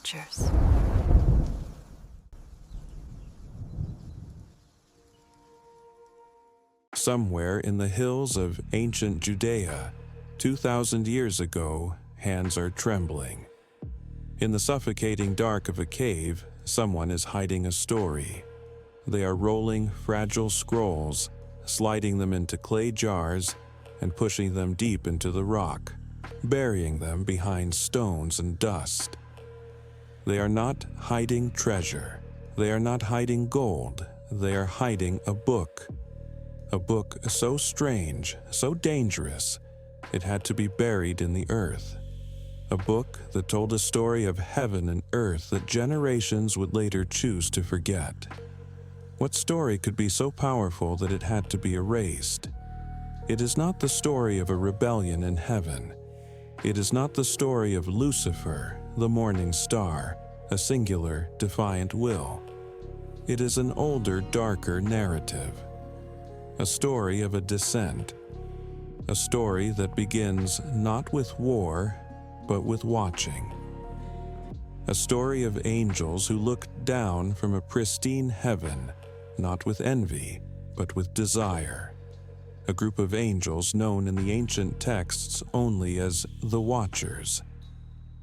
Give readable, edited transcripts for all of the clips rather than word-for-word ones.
Watchers. Somewhere in the hills of ancient Judea, 2,000 years ago, hands are trembling. In the suffocating dark of a cave, someone is hiding a story. They are rolling fragile scrolls, sliding them into clay jars, and pushing them deep into the rock, burying them behind stones and dust. They are not hiding treasure. They are not hiding gold. They are hiding a book. A book so strange, so dangerous, it had to be buried in the earth. A book that told a story of heaven and earth that generations would later choose to forget. What story could be so powerful that it had to be erased? It is not the story of a rebellion in heaven. It is not the story of Lucifer, the morning star, a singular, defiant will. It is an older, darker narrative. A story of a descent. A story that begins not with war, but with watching. A story of angels who looked down from a pristine heaven, not with envy, but with desire. A group of angels known in the ancient texts only as the Watchers.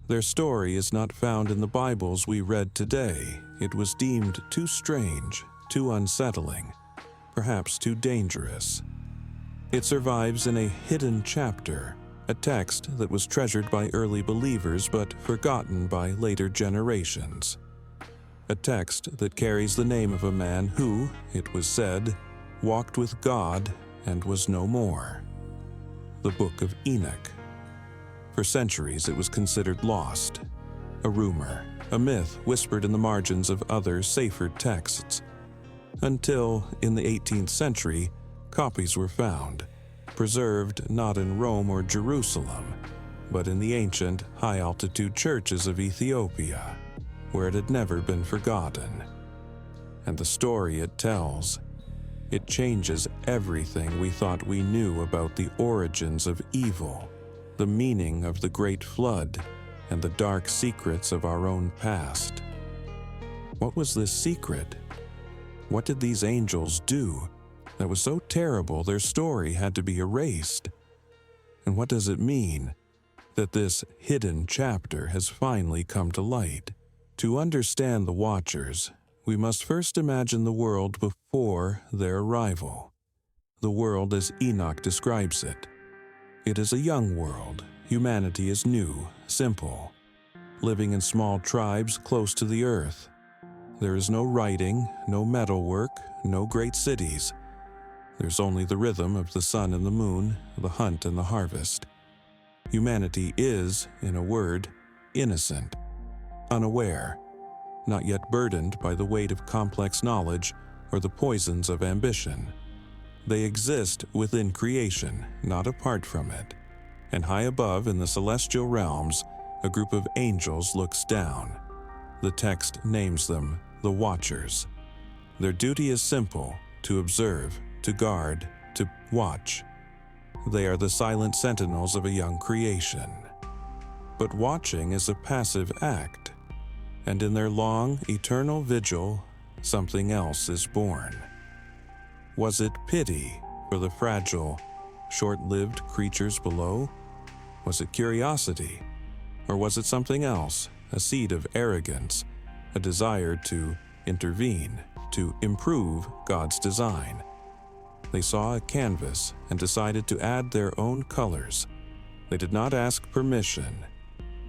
Their story is not found in the Bibles we read today. It was deemed too strange, too unsettling, perhaps too dangerous. It survives in a hidden chapter, a text that was treasured by early believers but forgotten by later generations. A text that carries the name of a man who, it was said, walked with God and was no more. The Book of Enoch. For centuries it was considered lost, a rumor, a myth whispered in the margins of other, safer texts. Until, in the 18th century, copies were found, preserved not in Rome or Jerusalem, but in the ancient, high-altitude churches of Ethiopia, where it had never been forgotten. And the story it tells, it changes everything we thought we knew about the origins of evil, the meaning of the Great Flood, and the dark secrets of our own past. What was this secret? What did these angels do that was so terrible their story had to be erased? And what does it mean that this hidden chapter has finally come to light? To understand the Watchers, we must first imagine the world before their arrival. The world as Enoch describes it. It is a young world. Humanity is new, simple, living in small tribes close to the earth. There is no writing, no metalwork, no great cities. There's only the rhythm of the sun and the moon, the hunt and the harvest. Humanity is, in a word, innocent, unaware, not yet burdened by the weight of complex knowledge or the poisons of ambition. They exist within creation, not apart from it. And high above in the celestial realms, a group of angels looks down. The text names them the Watchers. Their duty is simple: to observe, to guard, to watch. They are the silent sentinels of a young creation. But watching is a passive act, and in their long, eternal vigil, something else is born. Was it pity for the fragile, short-lived creatures below? Was it curiosity? Or was it something else, a seed of arrogance, a desire to intervene, to improve God's design? They saw a canvas and decided to add their own colors. They did not ask permission.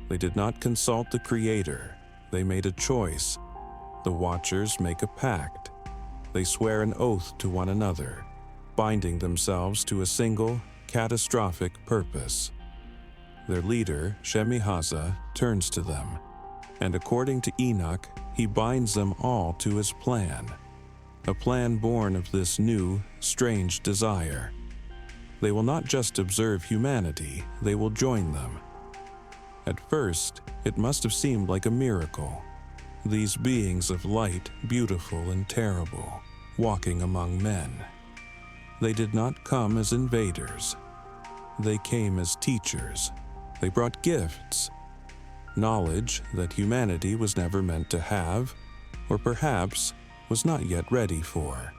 They did not consult the Creator. They made a choice. The Watchers make a pact. They swear an oath to one another, binding themselves to a single, catastrophic purpose. Their leader, Shemihaza, turns to them, and according to Enoch, he binds them all to his plan, a plan born of this new, strange desire. They will not just observe humanity, they will join them. At first, it must have seemed like a miracle. These beings of light, beautiful and terrible, walking among men. They did not come as invaders. They came as teachers. They brought gifts. knowledge that humanity was never meant to have, or perhaps was not yet ready for.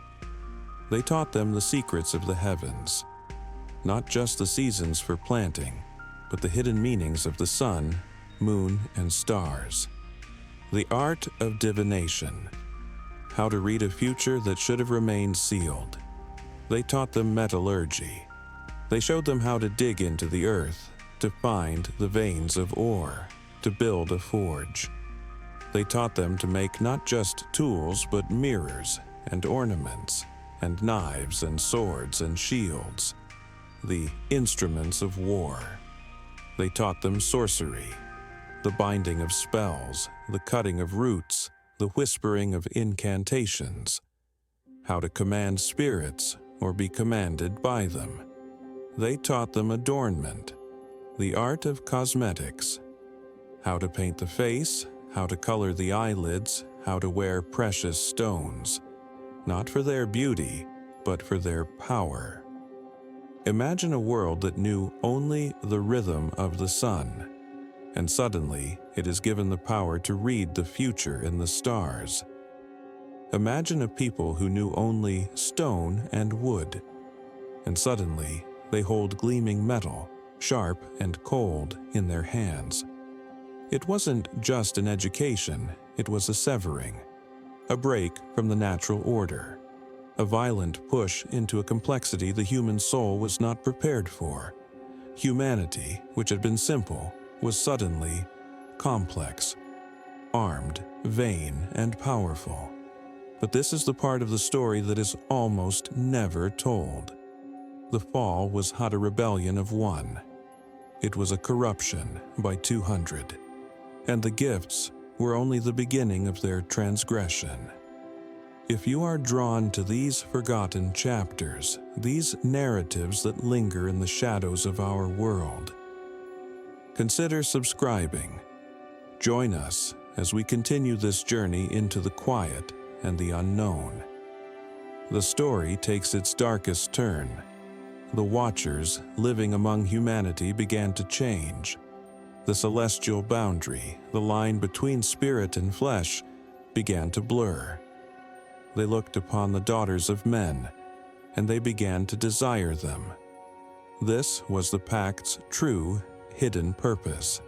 They taught them the secrets of the heavens, not just the seasons for planting, but the hidden meanings of the sun, moon, and stars. The art of divination, how to read a future that should have remained sealed. They taught them metallurgy. They showed them how to dig into the earth, to find the veins of ore, to build a forge. They taught them to make not just tools, but mirrors and ornaments, and knives and swords and shields, the instruments of war. They taught them sorcery, the binding of spells, the cutting of roots, the whispering of incantations, how to command spirits or be commanded by them. They taught them adornment, the art of cosmetics, how to paint the face, how to color the eyelids, how to wear precious stones, not for their beauty, but for their power. Imagine a world that knew only the rhythm of the sun, and suddenly it is given the power to read the future in the stars. Imagine a people who knew only stone and wood, and suddenly they hold gleaming metal, sharp and cold, in their hands. It wasn't just an education, it was a severing, a break from the natural order, a violent push into a complexity the human soul was not prepared for. Humanity, which had been simple, was suddenly complex, armed, vain, and powerful. But this is the part of the story that is almost never told. The fall was not a rebellion of one. It was a corruption by 200. And the gifts were only the beginning of their transgression. If you are drawn to these forgotten chapters, these narratives that linger in the shadows of our world, consider subscribing. Join us as we continue this journey into the quiet and the unknown. The story takes its darkest turn. The Watchers living among humanity began to change. The celestial boundary, the line between spirit and flesh, began to blur. They looked upon the daughters of men, and they began to desire them. This was the pact's true, hidden purpose.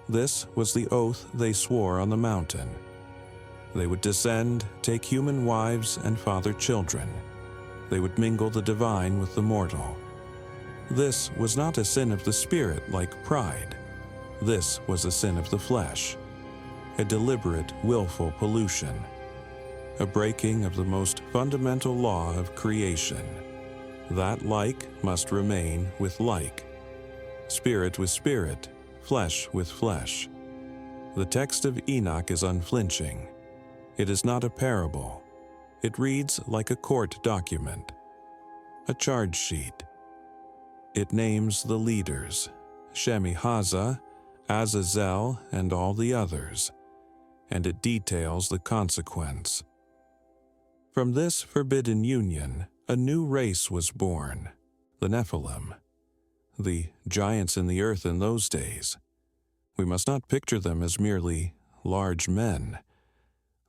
This was the oath they swore on the mountain. They would descend, take human wives, and father children. They would mingle the divine with the mortal. This was not a sin of the spirit like pride. This was a sin of the flesh, a deliberate, willful pollution, a breaking of the most fundamental law of creation. That like must remain with like, spirit with spirit, flesh with flesh. The text of Enoch is unflinching. It is not a parable. It reads like a court document, a charge sheet. It names the leaders, Shemihaza, Azazel, and all the others, and it details the consequence. From this forbidden union, a new race was born, the Nephilim, the giants in the earth in those days. We must not picture them as merely large men.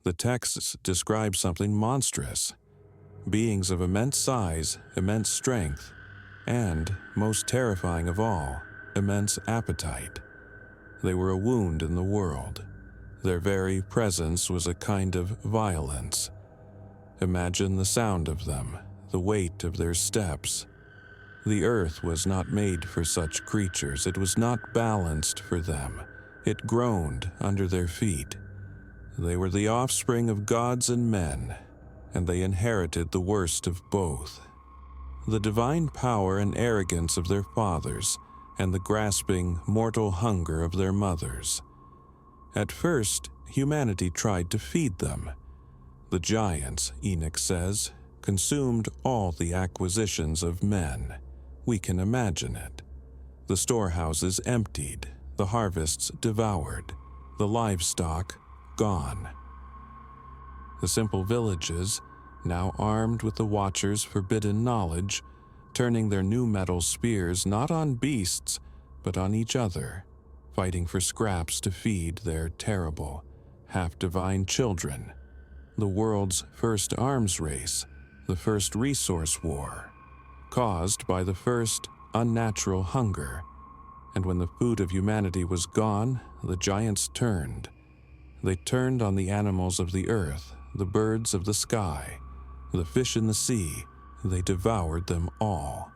The texts describe something monstrous, beings of immense size, immense strength, and, most terrifying of all, immense appetite. They were a wound in the world. Their very presence was a kind of violence. Imagine the sound of them, the weight of their steps. The earth was not made for such creatures. It was not balanced for them. It groaned under their feet. They were the offspring of gods and men, and they inherited the worst of both. The divine power and arrogance of their fathers, and the grasping, mortal hunger of their mothers. At first, humanity tried to feed them. The giants, Enoch says, consumed all the acquisitions of men. We can imagine it. The storehouses emptied, the harvests devoured, the livestock gone. The simple villages, now armed with the Watchers' forbidden knowledge, turning their new metal spears not on beasts, but on each other, fighting for scraps to feed their terrible, half-divine children. The world's first arms race, the first resource war, caused by the first unnatural hunger. And when the food of humanity was gone, the giants turned. They turned on the animals of the earth, the birds of the sky, the fish in the sea. They devoured them all.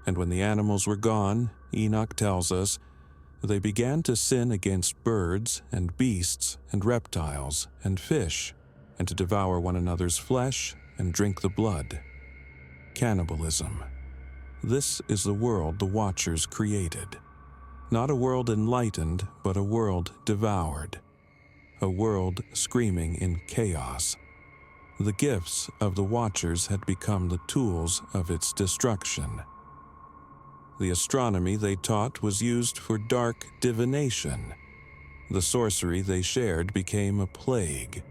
And when the animals were gone, Enoch tells us, they began to sin against birds and beasts and reptiles and fish, and to devour one another's flesh and drink the blood. Cannibalism. This is the world the Watchers created. Not a world enlightened, but a world devoured. A world screaming in chaos. The gifts of the Watchers had become the tools of its destruction. The astronomy they taught was used for dark divination. The sorcery they shared became a plague.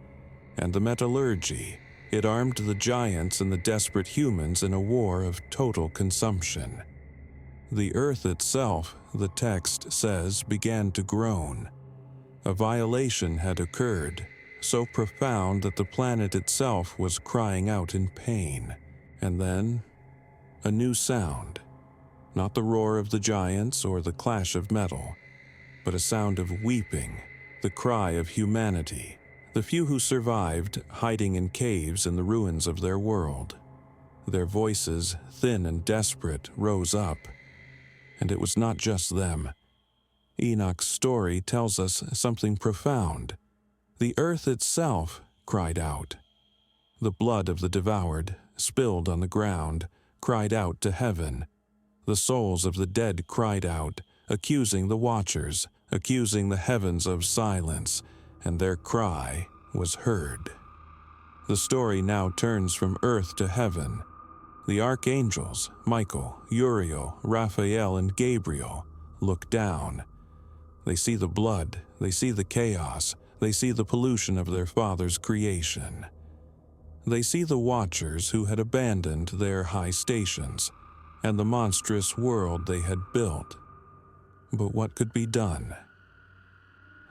And the metallurgy, it armed the giants and the desperate humans in a war of total consumption. The earth itself, the text says, began to groan. A violation had occurred, so profound that the planet itself was crying out in pain. And then, a new sound. Not the roar of the giants or the clash of metal, but a sound of weeping, the cry of humanity, the few who survived hiding in caves in the ruins of their world. Their voices, thin and desperate, rose up. And it was not just them. Enoch's story tells us something profound. The earth itself cried out. The blood of the devoured, spilled on the ground, cried out to heaven. The souls of the dead cried out, accusing the Watchers, accusing the heavens of silence, and their cry was heard. The story now turns from earth to heaven. The archangels, Michael, Uriel, Raphael, and Gabriel, look down. They see the blood, they see the chaos, they see the pollution of their Father's creation. They see the Watchers who had abandoned their high stations, and the monstrous world they had built. But what could be done?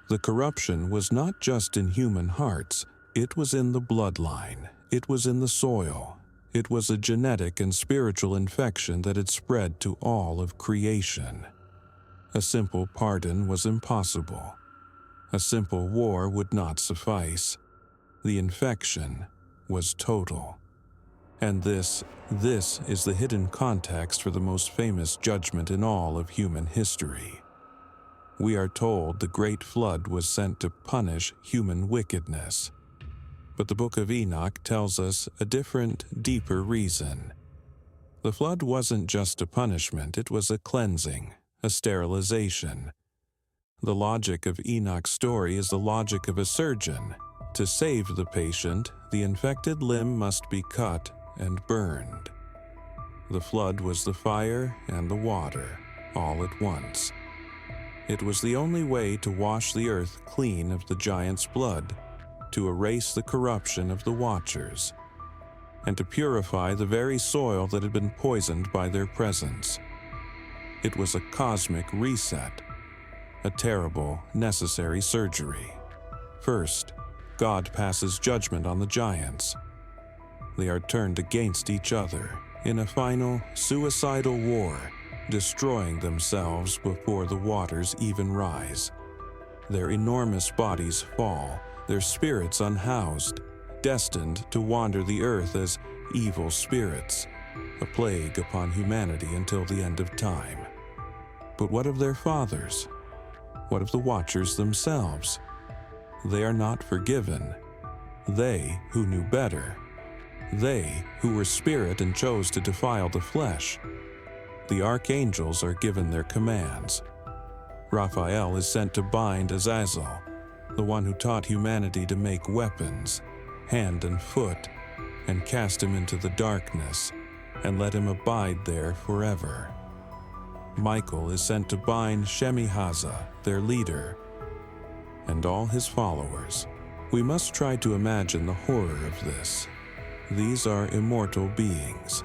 The corruption was not just in human hearts, it was in the bloodline, it was in the soil. It was a genetic and spiritual infection that had spread to all of creation. A simple pardon was impossible. A simple war would not suffice. The infection was total. And this is the hidden context for the most famous judgment in all of human history. We are told the Great Flood was sent to punish human wickedness. But the Book of Enoch tells us a different, deeper reason. The flood wasn't just a punishment, it was a cleansing, a sterilization. The logic of Enoch's story is the logic of a surgeon. To save the patient, the infected limb must be cut and burned. The flood was the fire and the water, all at once. It was the only way to wash the earth clean of the giant's blood, to erase the corruption of the Watchers, and to purify the very soil that had been poisoned by their presence. It was a cosmic reset, a terrible, necessary surgery. First, God passes judgment on the giants. They are turned against each other in a final, suicidal war, destroying themselves before the waters even rise. Their enormous bodies fall, their spirits unhoused, destined to wander the earth as evil spirits, a plague upon humanity until the end of time. But what of their fathers? What of the Watchers themselves? They are not forgiven. They who knew better. They who were spirit and chose to defile the flesh. The archangels are given their commands. Raphael is sent to bind Azazel, the one who taught humanity to make weapons, hand and foot, and cast him into the darkness, and let him abide there forever. Michael is sent to bind Shemihaza, their leader, and all his followers. We must try to imagine the horror of this. These are immortal beings,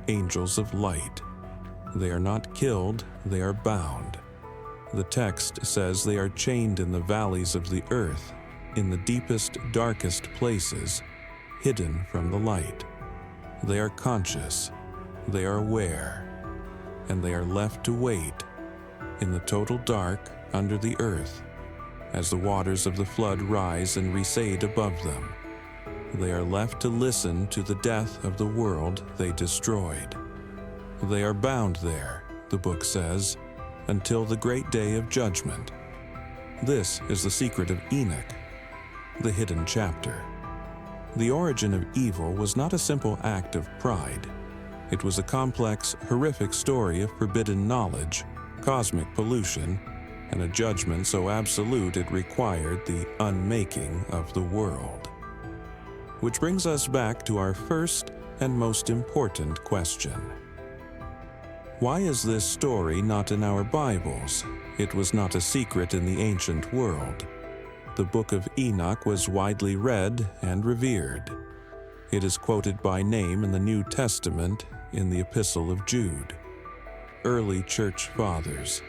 angels of light. They are not killed, they are bound. The text says they are chained in the valleys of the earth, in the deepest, darkest places, hidden from the light. They are conscious, they are aware, and they are left to wait in the total dark under the earth as the waters of the flood rise and recede above them. They are left to listen to the death of the world they destroyed. They are bound there, the book says, until the great day of judgment. This is the secret of Enoch, the hidden chapter. The origin of evil was not a simple act of pride. It was a complex, horrific story of forbidden knowledge, cosmic pollution, and a judgment so absolute it required the unmaking of the world. Which brings us back to our first and most important question. Why is this story not in our Bibles? It was not a secret in the ancient world. The Book of Enoch was widely read and revered. It is quoted by name in the New Testament in the Epistle of Jude. Early church fathers,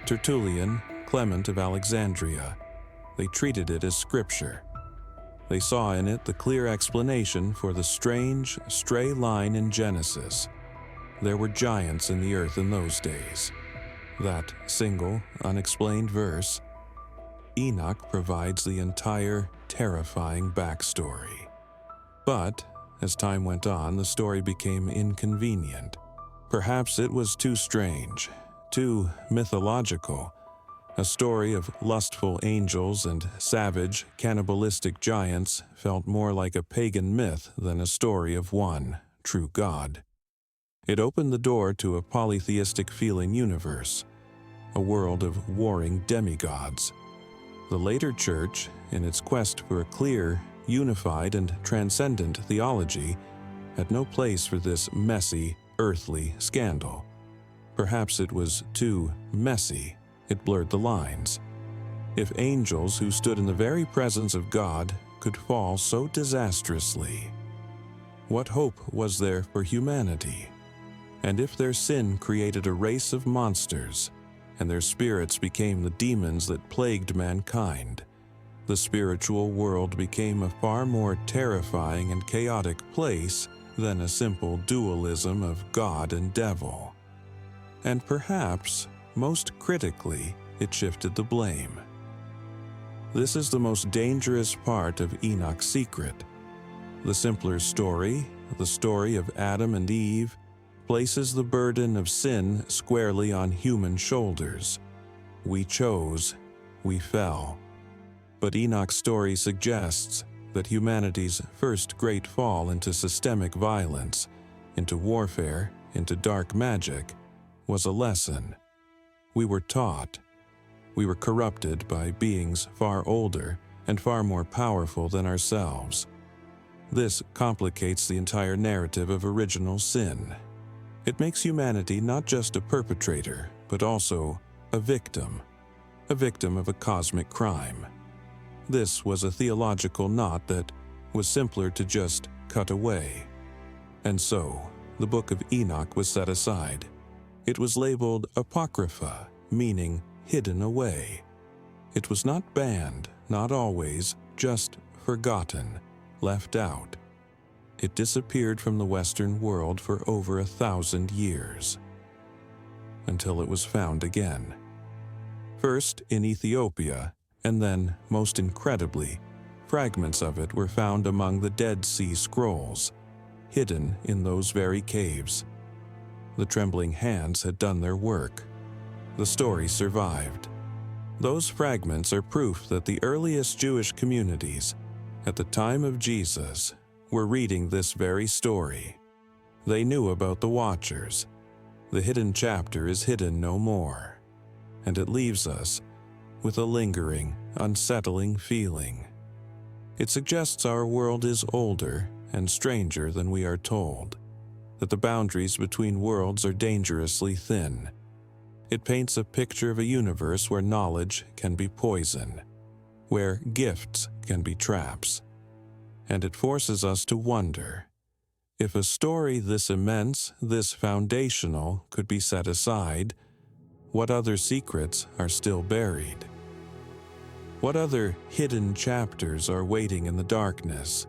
Tertullian, Clement of Alexandria, they treated it as scripture. They saw in it the clear explanation for the strange, stray line in Genesis. There were giants in the earth in those days. That single, unexplained verse, Enoch provides the entire, terrifying backstory. But, as time went on, the story became inconvenient. Perhaps it was too strange, too mythological. A story of lustful angels and savage, cannibalistic giants felt more like a pagan myth than a story of one true God. It opened the door to a polytheistic feeling universe, a world of warring demigods. The later church, in its quest for a clear, unified, and transcendent theology, had no place for this messy, earthly scandal. Perhaps it was too messy. It blurred the lines. If angels who stood in the very presence of God could fall so disastrously, what hope was there for humanity? And if their sin created a race of monsters, and their spirits became the demons that plagued mankind, the spiritual world became a far more terrifying and chaotic place than a simple dualism of God and devil. And perhaps, most critically, it shifted the blame. This is the most dangerous part of Enoch's secret. The simpler story, the story of Adam and Eve, places the burden of sin squarely on human shoulders. We chose, we fell. But Enoch's story suggests that humanity's first great fall into systemic violence, into warfare, into dark magic, was a lesson. We were taught. We were corrupted by beings far older and far more powerful than ourselves. This complicates the entire narrative of original sin. It makes humanity not just a perpetrator, but also a victim of a cosmic crime. This was a theological knot that was simpler to just cut away. And so, the Book of Enoch was set aside. It was labeled Apocrypha, meaning hidden away. It was not banned, not always, just forgotten, left out. It disappeared from the Western world for over 1,000 years, until it was found again. First in Ethiopia, and then, most incredibly, fragments of it were found among the Dead Sea Scrolls, hidden in those very caves. The trembling hands had done their work. The story survived. Those fragments are proof that the earliest Jewish communities, at the time of Jesus, were reading this very story. They knew about the Watchers. The hidden chapter is hidden no more, and it leaves us with a lingering, unsettling feeling. It suggests our world is older and stranger than we are told, that the boundaries between worlds are dangerously thin. It paints a picture of a universe where knowledge can be poison, where gifts can be traps. And it forces us to wonder, if a story this immense, this foundational, could be set aside, What other secrets are still buried? What other hidden chapters are waiting in the darkness,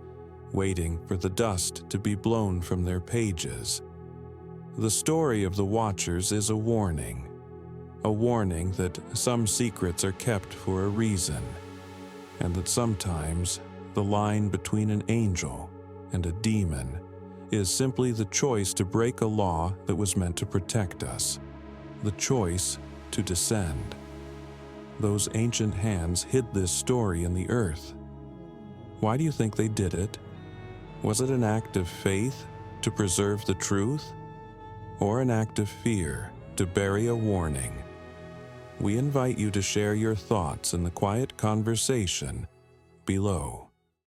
waiting for the dust to be blown from their pages? The story of the Watchers is a warning that some secrets are kept for a reason, and that sometimes the line between an angel and a demon is simply the choice to break a law that was meant to protect us, the choice to descend. Those ancient hands hid this story in the earth. Why do you think they did it? Was it an act of faith to preserve the truth, or an act of fear to bury a warning? We invite you to share your thoughts in the quiet conversation below.